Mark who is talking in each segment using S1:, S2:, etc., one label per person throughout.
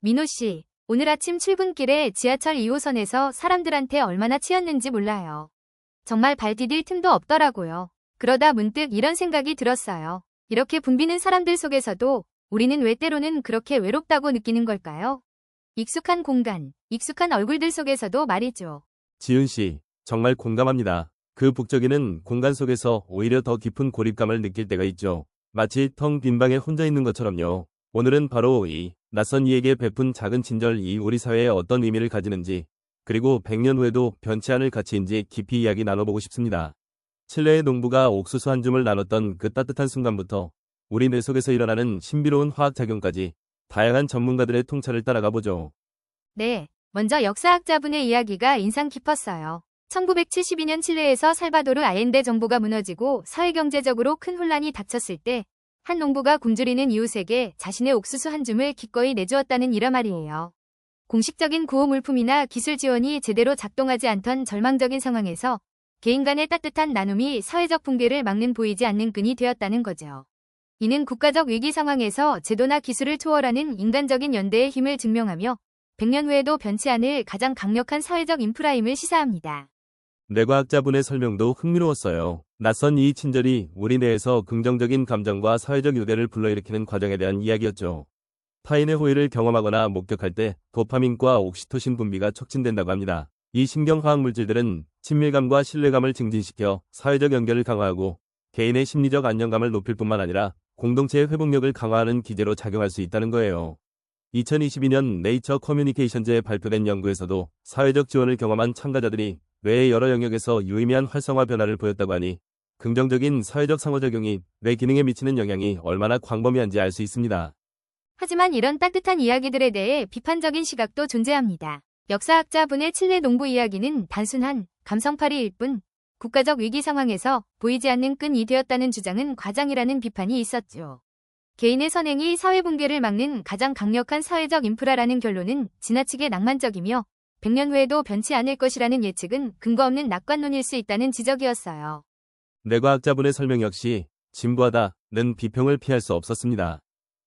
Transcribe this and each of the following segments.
S1: 민호 씨, 오늘 아침 출근길에 지하철 2호선에서 사람들한테 얼마나 치였는지 몰라요. 정말 발 디딜 틈도 없더라고요. 그러다 문득 이런 생각이 들었어요. 이렇게 붐비는 사람들 속에서도 우리는 왜 때로는 그렇게 외롭다고 느끼는 걸까요? 익숙한 공간, 익숙한 얼굴들 속에서도 말이죠.
S2: 지은 씨, 정말 공감합니다. 그 북적이는 공간 속에서 오히려 더 깊은 고립감을 느낄 때가 있죠. 마치 텅 빈 방에 혼자 있는 것처럼요. 오늘은 바로 이 낯선 이에게 베푼 작은 친절이 우리 사회에 어떤 의미를 가지는지, 그리고 100년 후에도 변치 않을 가치인지 깊이 이야기 나눠보고 싶습니다. 칠레의 농부가 옥수수 한 줌을 나눴던 그 따뜻한 순간부터 우리 뇌 속에서 일어나는 신비로운 화학작용까지 다양한 전문가들의 통찰을 따라가 보죠.
S1: 네, 먼저 역사학자분의 이야기가 인상 깊었어요. 1972년 칠레에서 살바도르 아엔데 정부가 무너지고 사회경제적으로 큰 혼란이 닥쳤을 때 한 농부가 굶주리는 이웃에게 자신의 옥수수 한 줌을 기꺼이 내주었다는 일화말이에요. 공식적인 구호 물품이나 기술 지원이 제대로 작동하지 않던 절망적인 상황에서 개인 간의 따뜻한 나눔이 사회적 붕괴를 막는 보이지 않는 끈이 되었다는 거죠. 이는 국가적 위기 상황에서 제도나 기술을 초월하는 인간적인 연대의 힘을 증명하며 100년 후에도 변치 않을 가장 강력한 사회적 인프라임을 시사합니다.
S2: 뇌과학자분의 설명도 흥미로웠어요. 낯선 이 친절이 우리 뇌에서 긍정적인 감정과 사회적 유대를 불러일으키는 과정에 대한 이야기였죠. 타인의 호의를 경험하거나 목격할 때 도파민과 옥시토신 분비가 촉진된다고 합니다. 이 신경화학 물질들은 친밀감과 신뢰감을 증진시켜 사회적 연결을 강화하고 개인의 심리적 안정감을 높일 뿐만 아니라 공동체의 회복력을 강화하는 기제로 작용할 수 있다는 거예요. 2022년 네이처 커뮤니케이션즈에 발표된 연구에서도 사회적 지원을 경험한 참가자들이 뇌의 여러 영역에서 유의미한 활성화 변화를 보였다고 하니 긍정적인 사회적 상호작용이 뇌 기능에 미치는 영향이 얼마나 광범위한지 알 수 있습니다.
S1: 하지만 이런 따뜻한 이야기들에 대해 비판적인 시각도 존재합니다. 역사학자분의 칠레 농부 이야기는 단순한 감성팔이일 뿐 국가적 위기 상황에서 보이지 않는 끈이 되었다는 주장은 과장이라는 비판이 있었죠. 개인의 선행이 사회 붕괴를 막는 가장 강력한 사회적 인프라라는 결론은 지나치게 낭만적이며 100년 후에도 변치 않을 것이라는 예측은 근거 없는 낙관론일 수 있다는 지적이었어요.
S2: 뇌과학자분의 설명 역시 진부하다는 비평을 피할 수 없었습니다.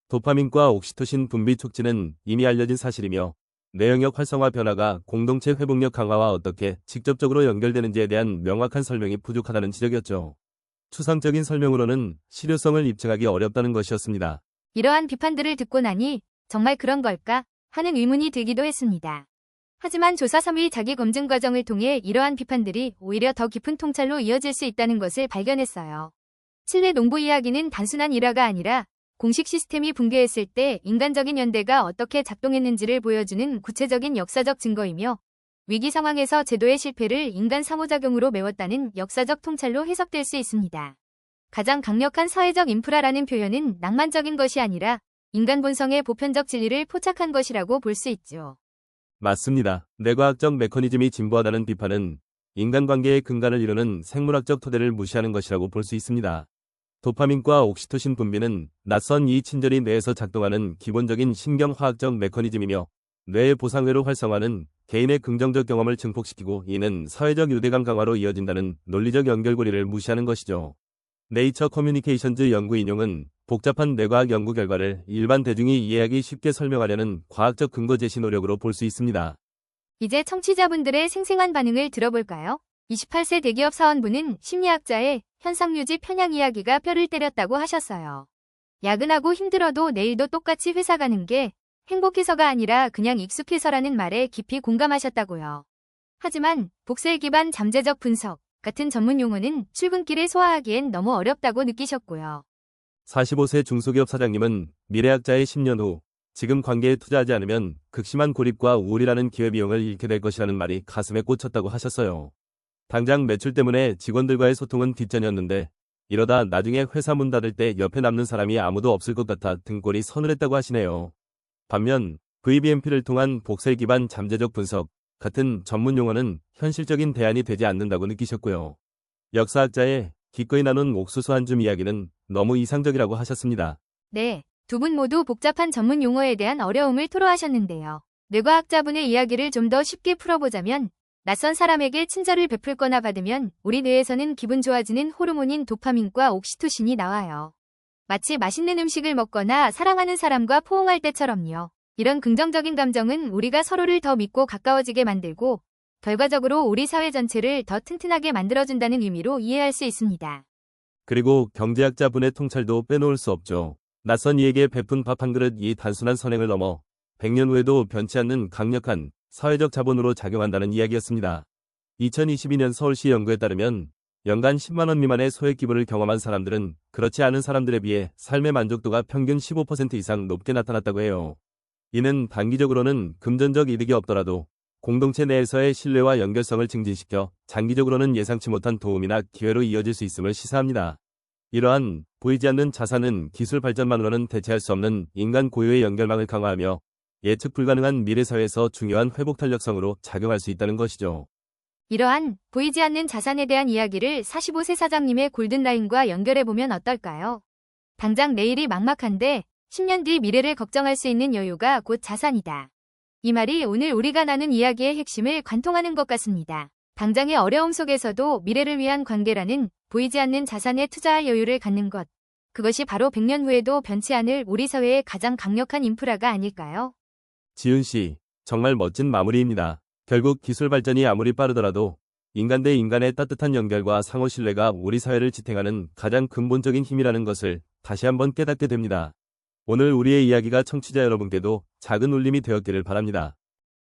S2: 도파민과 옥시토신 분비 촉진은 이미 알려진 사실이며 뇌 영역 활성화 변화가 공동체 회복력 강화와 어떻게 직접적으로 연결되는지에 대한 명확한 설명이 부족하다는 지적이었죠. 추상적인 설명으로는 실효성을 입증하기 어렵다는 것이었습니다.
S1: 이러한 비판들을 듣고 나니 정말 그런 걸까 하는 의문이 들기도 했습니다. 하지만 조사 3위 자기 검증 과정을 통해 이러한 비판들이 오히려 더 깊은 통찰로 이어질 수 있다는 것을 발견했어요. 칠레 농부 이야기는 단순한 일화가 아니라 공식 시스템이 붕괴했을 때 인간적인 연대가 어떻게 작동했는지를 보여주는 구체적인 역사적 증거이며 위기 상황에서 제도의 실패를 인간 상호작용으로 메웠다는 역사적 통찰로 해석될 수 있습니다. 가장 강력한 사회적 인프라라는 표현은 낭만적인 것이 아니라 인간 본성의 보편적 진리를 포착한 것이라고 볼 수 있죠.
S2: 맞습니다. 뇌과학적 메커니즘이 진부하다는 비판은 인간관계의 근간을 이루는 생물학적 토대를 무시하는 것이라고 볼 수 있습니다. 도파민과 옥시토신 분비는 낯선 이 친절이 뇌에서 작동하는 기본적인 신경화학적 메커니즘이며 뇌의 보상회로 활성화는 개인의 긍정적 경험을 증폭시키고 이는 사회적 유대감 강화로 이어진다는 논리적 연결고리를 무시하는 것이죠. 네이처 커뮤니케이션즈 연구 인용은 복잡한 뇌과학 연구 결과를 일반 대중이 이해하기 쉽게 설명하려는 과학적 근거 제시 노력으로 볼 수 있습니다.
S1: 이제 청취자분들의 생생한 반응을 들어볼까요? 28세 대기업 사원분은 심리학자의 현상유지 편향 이야기가 뼈를 때렸다고 하셨어요. 야근하고 힘들어도 내일도 똑같이 회사 가는 게 행복해서가 아니라 그냥 익숙해서라는 말에 깊이 공감하셨다고요. 하지만 복셀 기반 잠재적 분석 같은 전문 용어는 출근길에 소화하기엔 너무 어렵다고 느끼셨고요.
S2: 45세 중소기업 사장님은 미래학자의 10년 후 지금 관계에 투자하지 않으면 극심한 고립과 우울이라는 기회비용을 잃게 될 것이라는 말이 가슴에 꽂혔다고 하셨어요. 당장 매출 때문에 직원들과의 소통은 뒷전이었는데 이러다 나중에 회사 문 닫을 때 옆에 남는 사람이 아무도 없을 것 같아 등골이 서늘했다고 하시네요. 반면 VBMP를 통한 복셀 기반 잠재적 분석 같은 전문 용어는 현실적인 대안이 되지 않는다고 느끼셨고요. 역사학자의 기꺼이 나눈 옥수수 한 줌 이야기는 너무 이상적이라고 하셨습니다.
S1: 네, 두 분 모두 복잡한 전문 용어에 대한 어려움을 토로하셨는데요. 뇌과학자분의 이야기를 좀 더 쉽게 풀어보자면 낯선 사람에게 친절을 베풀거나 받으면 우리 뇌에서는 기분 좋아지는 호르몬인 도파민과 옥시토신이 나와요. 마치 맛있는 음식을 먹거나 사랑하는 사람과 포옹할 때처럼요. 이런 긍정적인 감정은 우리가 서로를 더 믿고 가까워지게 만들고 결과적으로 우리 사회 전체를 더 튼튼하게 만들어준다는 의미로 이해할 수 있습니다.
S2: 그리고 경제학자분의 통찰도 빼놓을 수 없죠. 낯선 이에게 베푼 밥 한 그릇이 단순한 선행을 넘어 100년 후에도 변치 않는 강력한 사회적 자본으로 작용한다는 이야기였습니다. 2022년 서울시 연구에 따르면 연간 10만 원 미만의 소액 기부를 경험한 사람들은 그렇지 않은 사람들에 비해 삶의 만족도가 평균 15% 이상 높게 나타났다고 해요. 이는 단기적으로는 금전적 이득이 없더라도 공동체 내에서의 신뢰와 연결성을 증진시켜 장기적으로는 예상치 못한 도움이나 기회로 이어질 수 있음을 시사합니다. 이러한 보이지 않는 자산은 기술 발전만으로는 대체할 수 없는 인간 고유의 연결망을 강화하며 예측 불가능한 미래 사회에서 중요한 회복 탄력성으로 작용할 수 있다는 것이죠.
S1: 이러한 보이지 않는 자산에 대한 이야기를 45세 사장님의 골든라인과 연결해보면 어떨까요? 당장 내일이 막막한데 10년 뒤 미래를 걱정할 수 있는 여유가 곧 자산이다. 이 말이 오늘 우리가 나눈 이야기의 핵심을 관통하는 것 같습니다. 당장의 어려움 속에서도 미래를 위한 관계라는 보이지 않는 자산에 투자할 여유를 갖는 것. 그것이 바로 100년 후에도 변치 않을 우리 사회의 가장 강력한 인프라가 아닐까요?
S2: 지훈 씨, 정말 멋진 마무리입니다. 결국 기술 발전이 아무리 빠르더라도 인간 대 인간의 따뜻한 연결과 상호 신뢰가 우리 사회를 지탱하는 가장 근본적인 힘이라는 것을 다시 한번 깨닫게 됩니다. 오늘 우리의 이야기가 청취자 여러분께도 작은 울림이 되었기를 바랍니다.